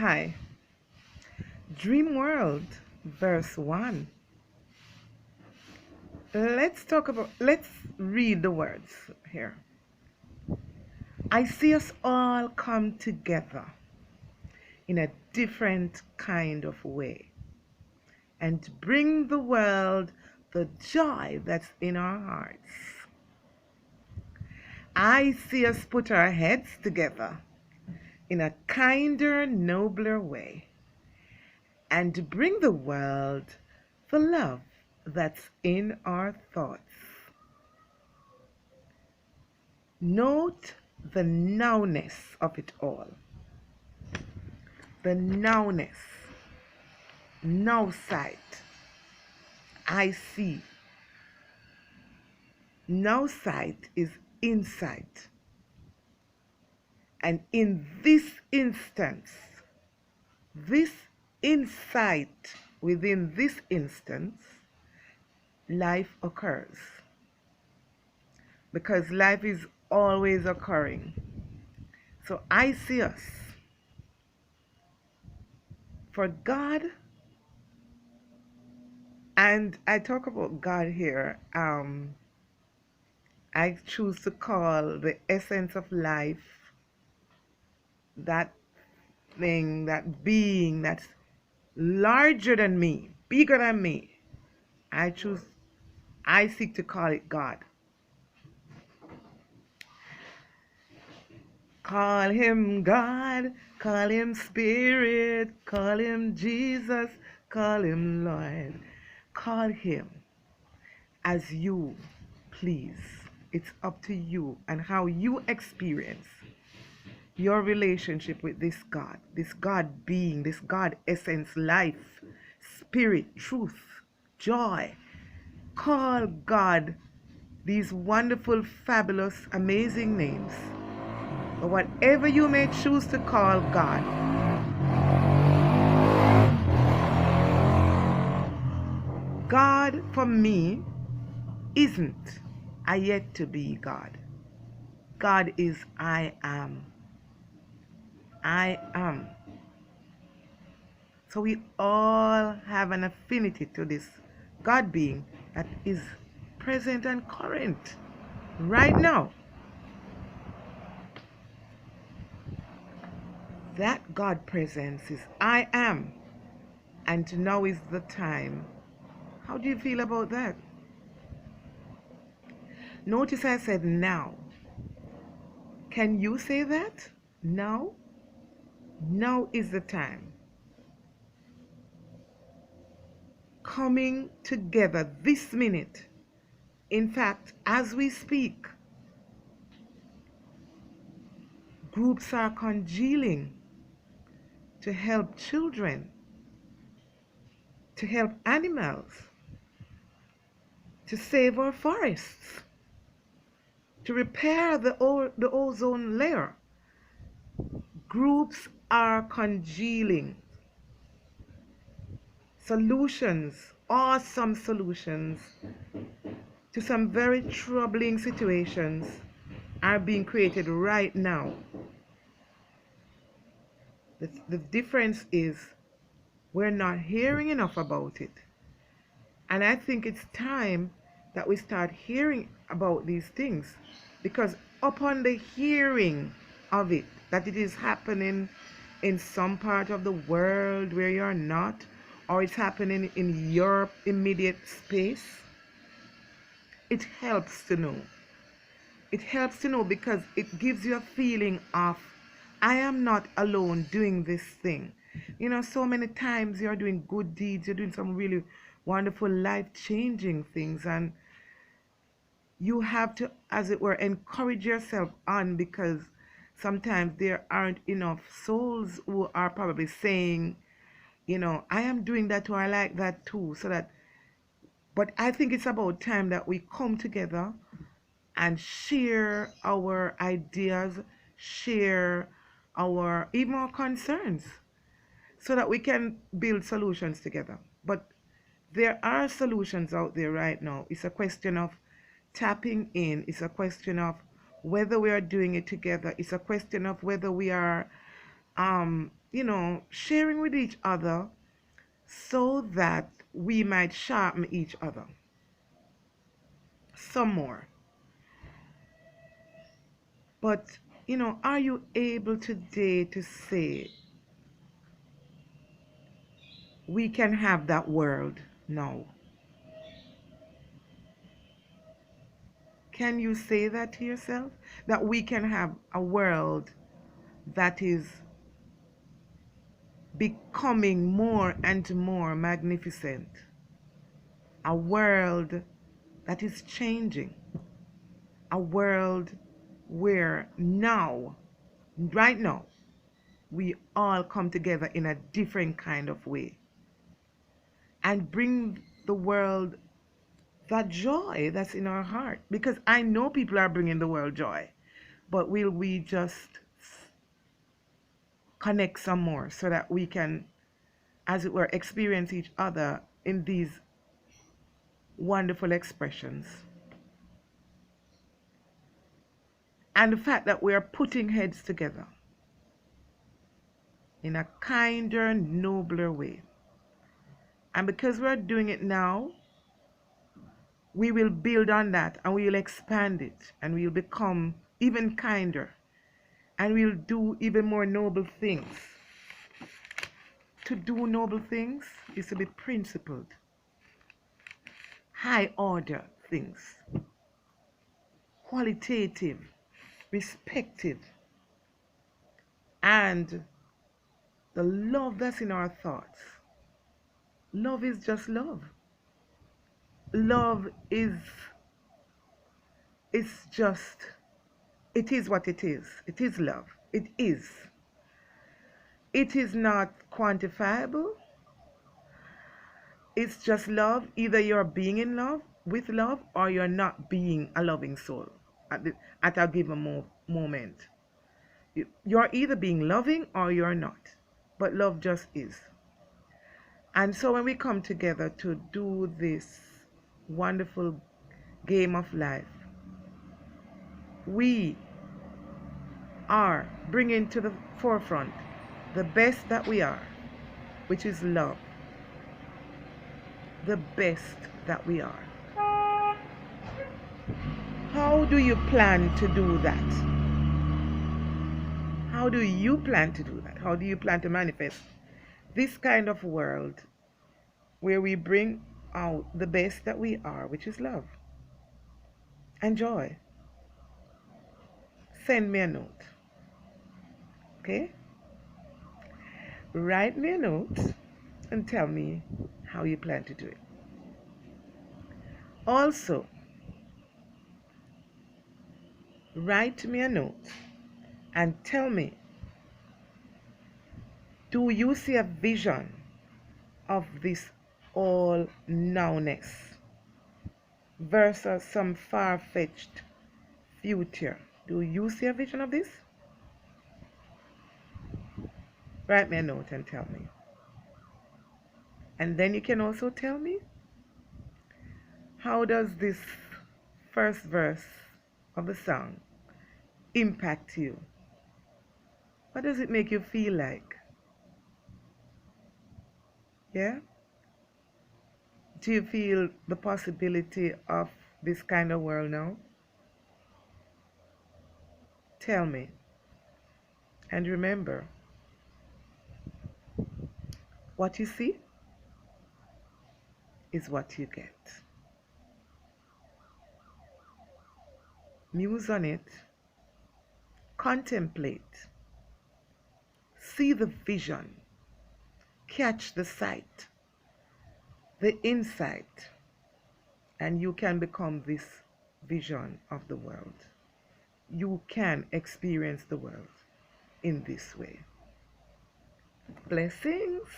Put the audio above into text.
Hi. Dream World, verse 1. Let's read the words here. I see us all come together in a different kind of way and bring the world the joy that's in our hearts. I see us put our heads together in a kinder, nobler way and bring the world the love that's in our thoughts. Note the nowness of it all. The nowness. Now sight. I see. Now sight is insight. And in this insight within this instance, life occurs. Because life is always occurring. So I see us. For God, and I talk about God here, I choose to call the essence of life that thing, that being that's larger than me, bigger than me. I seek to call it God. Call him God, call him Spirit, call him Jesus, call him Lord. Call him as you please. It's up to you and how you experience your relationship with this God being, this God essence, life, spirit, truth, joy. Call God these wonderful, fabulous, amazing names. But whatever you may choose to call God, God for me isn't a yet to be God. God is I am. I am. So we all have an affinity to this God being that is present and current right now. That God presence is I am. And now is the time. How do you feel about that? Notice I said now. Can you say that? Now? Now is the time. Coming together this minute. In fact, as we speak, groups are congealing to help children, to help animals, to save our forests, to repair the ozone layer. Groups are congealing. Solutions, awesome solutions to some very troubling situations are being created right now. The difference is we're not hearing enough about it. And I think it's time that we start hearing about these things, because upon the hearing of it, that it is happening in some part of the world where you're not, or it's happening in your immediate space, it helps to know. It helps to know because it gives you a feeling of, I am not alone doing this thing. You know, so many times you're doing good deeds, you're doing some really wonderful life-changing things, and you have to, as it were, encourage yourself on, because sometimes there aren't enough souls who are probably saying, you know, I am doing that too, I like that too, so that, but I think it's about time that we come together and share our ideas, share our even our concerns, so that we can build solutions together. But there are solutions out there right now. It's a question of tapping in. It's a question of whether we are doing it together. It's a question of whether we are sharing with each other so that we might sharpen each other some more. But, are you able today to say we can have that world now? Can you say that to yourself? That we can have a world that is becoming more and more magnificent. A world that is changing. A world where now, right now, we all come together in a different kind of way and bring the world that joy that's in our heart. Because I know people are bringing the world joy, but will we just connect some more so that we can, as it were, experience each other in these wonderful expressions? And the fact that we are putting heads together in a kinder, nobler way. And because we're doing it now, we will build on that and we will expand it and we will become even kinder and we'll do even more noble things. To do noble things is to be principled, high order things, qualitative, respected, and the love that's in our thoughts. Love is just love. Love is, it's just, it is what it is. It is love. It is. It is not quantifiable. It's just love. Either you're being in love with love or you're not being a loving soul at a given moment. You're either being loving or you're not. But love just is. And so when we come together to do this wonderful game of life, we are bringing to the forefront the best that we are, which is love. The best that we are. How do you plan to do that? How do you plan to do that? How do you plan to manifest this kind of world where we bring out the best that we are, which is love and joy? Send me a note. Okay? Write me a note and tell me how you plan to do it. Also, write me a note and tell me, do you see a vision of this all nowness versus some far-fetched future? Do you see a vision of this? Write me a note and tell me. And then you can also tell me, how does this first verse of the song impact you? What does it make you feel like? Yeah? Do you feel the possibility of this kind of world now? Tell me. And remember, what you see is what you get. Muse on it, contemplate, see the vision, catch the sight, the insight, and you can become this vision of the world. You can experience the world in this way. Blessings.